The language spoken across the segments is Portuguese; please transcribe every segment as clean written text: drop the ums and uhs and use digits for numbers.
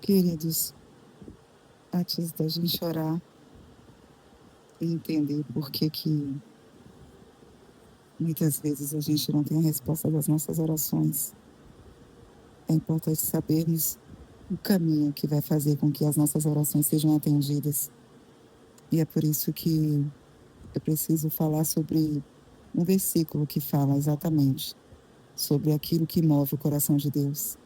Queridos, antes da gente orar e entender por que muitas vezes a gente não tem a resposta das nossas orações, é importante sabermos o caminho que vai fazer com que as nossas orações sejam atendidas. E é por isso que eu preciso falar sobre um versículo que fala exatamente sobre aquilo que move o coração de Deus.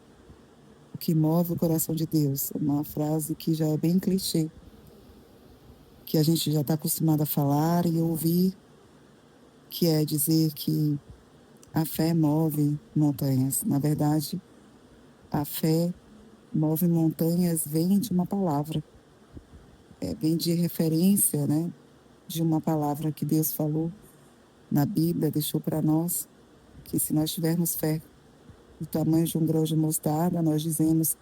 O que move o coração de Deus, uma frase que já é bem clichê, que a gente já está acostumado a falar e ouvir, que é dizer que a fé move montanhas. Na verdade, a fé move montanhas vem de uma palavra, vem de referência, né? De uma palavra que Deus falou na Bíblia, deixou para nós, que se nós tivermos fé do tamanho de um grão de mostarda, nós dizemos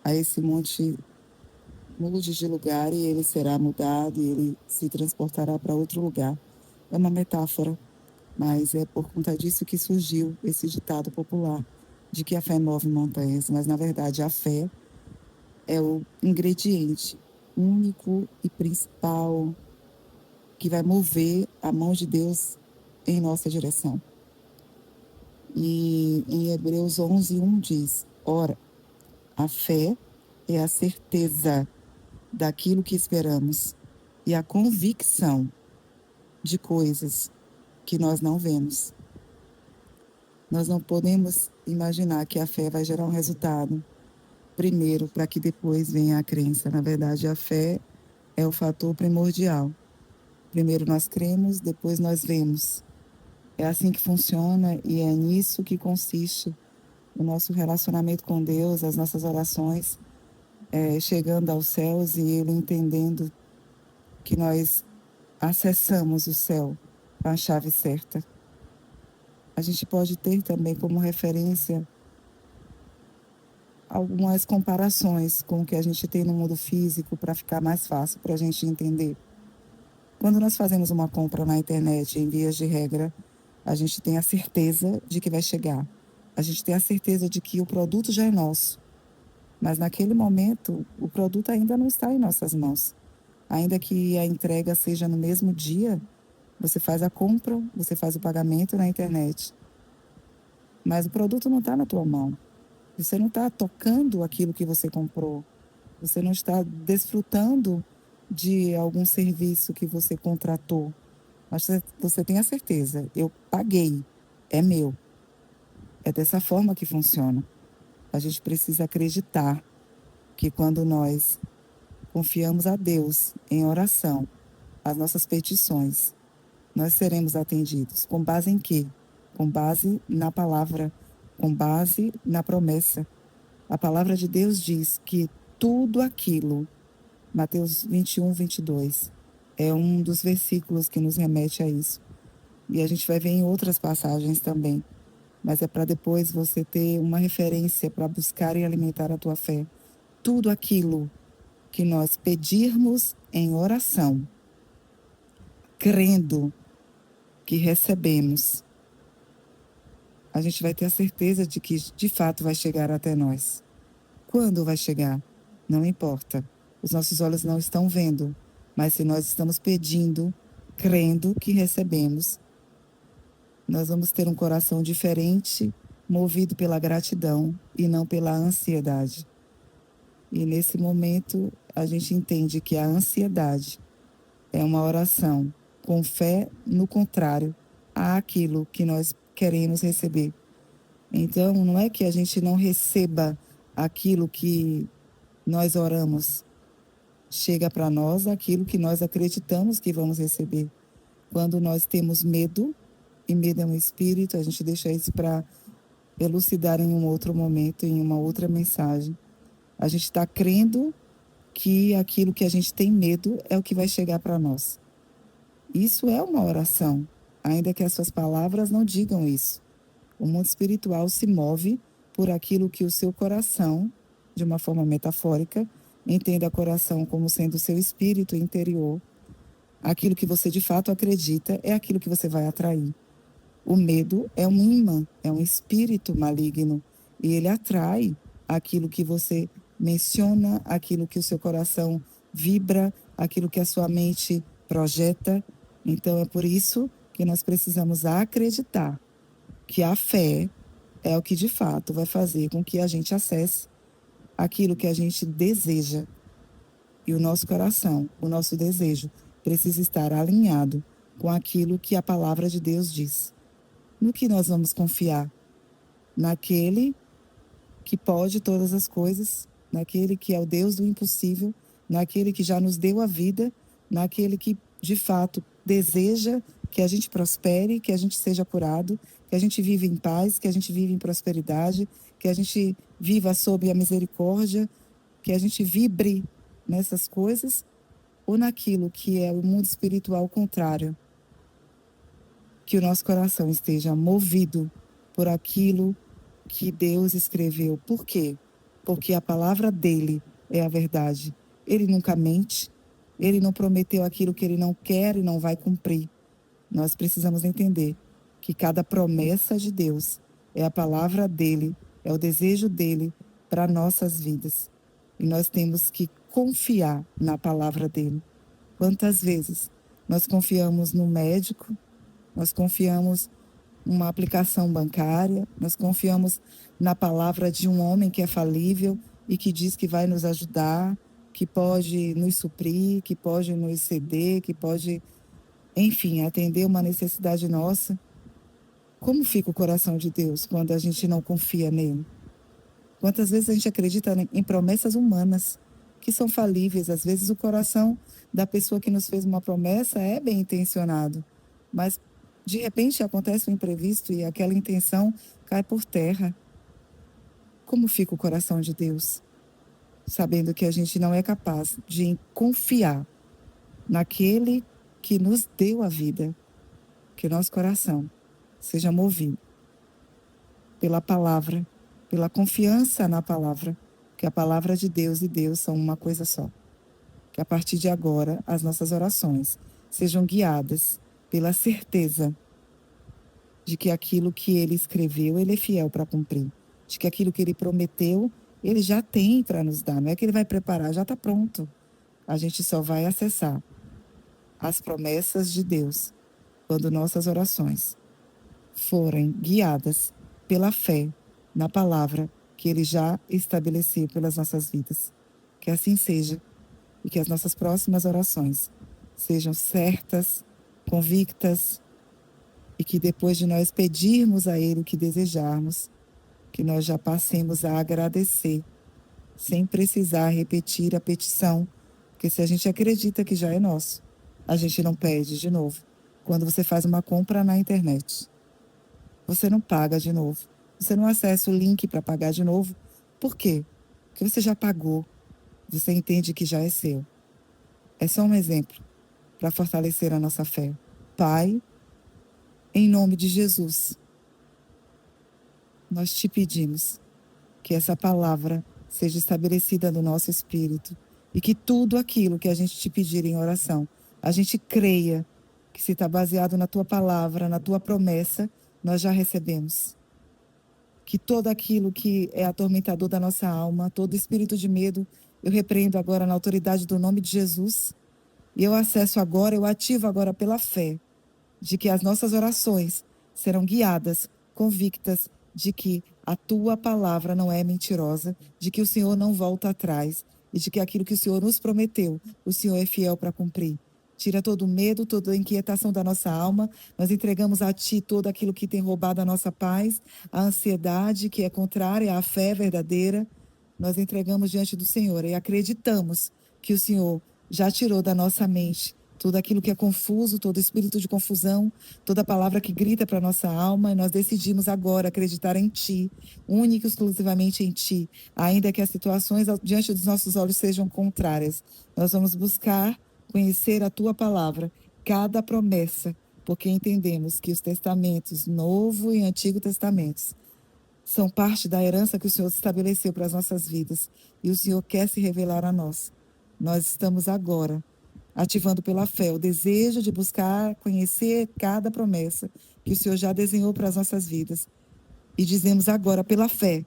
a esse monte, mude de lugar e ele será mudado e ele se transportará para outro lugar. É uma metáfora, mas é por conta disso que surgiu esse ditado popular de que a fé move montanhas, mas na verdade a fé é o ingrediente único e principal que vai mover a mão de Deus em nossa direção. E em Hebreus 11:1 diz: ora, a fé é a certeza daquilo que esperamos e a convicção de coisas que nós não vemos. Nós não podemos imaginar que a fé vai gerar um resultado primeiro para que depois venha a crença. Na verdade, a fé é o fator primordial. Primeiro nós cremos, depois nós vemos. É assim que funciona e é nisso que consiste o nosso relacionamento com Deus, as nossas orações, chegando aos céus e Ele entendendo que nós acessamos o céu com a chave certa. A gente pode ter também como referência algumas comparações com o que a gente tem no mundo físico para ficar mais fácil para a gente entender. Quando nós fazemos uma compra na internet, em vias de regra, a gente tem a certeza de que vai chegar. A gente tem a certeza de que o produto já é nosso. Mas naquele momento, o produto ainda não está em nossas mãos. Ainda que a entrega seja no mesmo dia, você faz a compra, você faz o pagamento na internet. Mas o produto não está na tua mão. Você não está tocando aquilo que você comprou. Você não está desfrutando de algum serviço que você contratou. Mas você tem a certeza, eu paguei, é meu. É dessa forma que funciona. A gente precisa acreditar que quando nós confiamos a Deus em oração, as nossas petições, nós seremos atendidos. Com base em quê? Com base na palavra, com base na promessa. A palavra de Deus diz que tudo aquilo, Mateus 21:22, é um dos versículos que nos remete a isso. E a gente vai ver em outras passagens também. Mas é para depois você ter uma referência para buscar e alimentar a tua fé. Tudo aquilo que nós pedirmos em oração, crendo que recebemos, a gente vai ter a certeza de que de fato vai chegar até nós. Quando vai chegar? Não importa. Os nossos olhos não estão vendo, mas se nós estamos pedindo, crendo que recebemos, nós vamos ter um coração diferente, movido pela gratidão e não pela ansiedade. E nesse momento, a gente entende que a ansiedade é uma oração com fé no contrário àquilo que nós queremos receber. Então, não é que a gente não receba aquilo que nós oramos, chega para nós aquilo que nós acreditamos que vamos receber. Quando nós temos medo, e medo é um espírito, a gente deixa isso para elucidar em um outro momento, em uma outra mensagem. A gente está crendo que aquilo que a gente tem medo é o que vai chegar para nós. Isso é uma oração, ainda que as suas palavras não digam isso. O mundo espiritual se move por aquilo que o seu coração, de uma forma metafórica, entenda coração como sendo o seu espírito interior. Aquilo que você de fato acredita é aquilo que você vai atrair. O medo é um imã, é um espírito maligno e ele atrai aquilo que você menciona, aquilo que o seu coração vibra, aquilo que a sua mente projeta. Então é por isso que nós precisamos acreditar que a fé é o que de fato vai fazer com que a gente acesse aquilo que a gente deseja. E o nosso coração, o nosso desejo, precisa estar alinhado com aquilo que a palavra de Deus diz. No que nós vamos confiar? Naquele que pode todas as coisas, naquele que é o Deus do impossível, naquele que já nos deu a vida, naquele que de fato deseja que a gente prospere, que a gente seja curado, que a gente viva em paz, que a gente viva em prosperidade, que a gente viva sob a misericórdia, que a gente vibre nessas coisas, ou naquilo que é o mundo espiritual contrário. Que o nosso coração esteja movido por aquilo que Deus escreveu. Por quê? Porque a palavra dele é a verdade. Ele nunca mente, ele não prometeu aquilo que ele não quer e não vai cumprir. Nós precisamos entender que cada promessa de Deus é a palavra dele, é o desejo dele para nossas vidas. E nós temos que confiar na palavra dele. Quantas vezes nós confiamos no médico, nós confiamos numa aplicação bancária, nós confiamos na palavra de um homem que é falível e que diz que vai nos ajudar, que pode nos suprir, que pode nos ceder, que pode, enfim, atender uma necessidade nossa. Como fica o coração de Deus quando a gente não confia nele? Quantas vezes a gente acredita em promessas humanas que são falíveis? Às vezes o coração da pessoa que nos fez uma promessa é bem intencionado, mas de repente acontece um imprevisto e aquela intenção cai por terra. Como fica o coração de Deus? Sabendo que a gente não é capaz de confiar naquele que nos deu a vida, que o nosso coração seja movido pela palavra, pela confiança na palavra, que a palavra de Deus e Deus são uma coisa só. Que a partir de agora as nossas orações sejam guiadas pela certeza de que aquilo que ele escreveu, ele é fiel para cumprir. De que aquilo que ele prometeu, ele já tem para nos dar. Não é que ele vai preparar, já está pronto. A gente só vai acessar as promessas de Deus quando nossas orações forem guiadas pela fé na palavra que ele já estabeleceu pelas nossas vidas. Que assim seja e que as nossas próximas orações sejam certas, convictas, e que depois de nós pedirmos a ele o que desejarmos, que nós já passemos a agradecer, sem precisar repetir a petição, porque se a gente acredita que já é nosso, a gente não pede de novo. Quando você faz uma compra na internet, você não paga de novo. Você não acessa o link para pagar de novo. Por quê? Porque você já pagou. Você entende que já é seu. É só um exemplo para fortalecer a nossa fé. Pai, em nome de Jesus, nós te pedimos que essa palavra seja estabelecida no nosso espírito e que tudo aquilo que a gente te pedir em oração, a gente creia que se está baseado na tua palavra, na tua promessa, nós já recebemos. Que todo aquilo que é atormentador da nossa alma, todo espírito de medo, eu repreendo agora na autoridade do nome de Jesus e eu acesso agora, eu ativo agora pela fé de que as nossas orações serão guiadas, convictas de que a tua palavra não é mentirosa, de que o Senhor não volta atrás e de que aquilo que o Senhor nos prometeu, o Senhor é fiel para cumprir. Tira todo o medo, toda a inquietação da nossa alma. Nós entregamos a Ti todo aquilo que tem roubado a nossa paz, a ansiedade que é contrária à fé verdadeira. Nós entregamos diante do Senhor e acreditamos que o Senhor já tirou da nossa mente tudo aquilo que é confuso, todo espírito de confusão, toda palavra que grita para a nossa alma, e nós decidimos agora acreditar em Ti, única e exclusivamente em Ti, ainda que as situações diante dos nossos olhos sejam contrárias. Nós vamos buscar conhecer a Tua palavra, cada promessa, porque entendemos que os testamentos, Novo e Antigo Testamentos, são parte da herança que o Senhor estabeleceu para as nossas vidas, e o Senhor quer se revelar a nós. Nós estamos agora ativando pela fé o desejo de buscar conhecer cada promessa que o Senhor já desenhou para as nossas vidas. E dizemos agora pela fé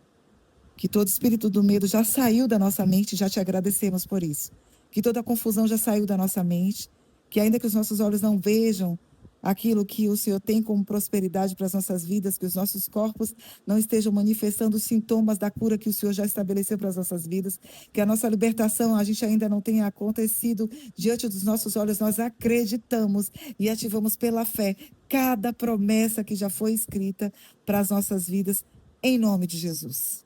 que todo espírito do medo já saiu da nossa mente, já te agradecemos por isso. Que toda confusão já saiu da nossa mente, que ainda que os nossos olhos não vejam aquilo que o Senhor tem como prosperidade para as nossas vidas, que os nossos corpos não estejam manifestando os sintomas da cura que o Senhor já estabeleceu para as nossas vidas, que a nossa libertação a gente ainda não tenha acontecido diante dos nossos olhos, nós acreditamos e ativamos pela fé cada promessa que já foi escrita para as nossas vidas, em nome de Jesus.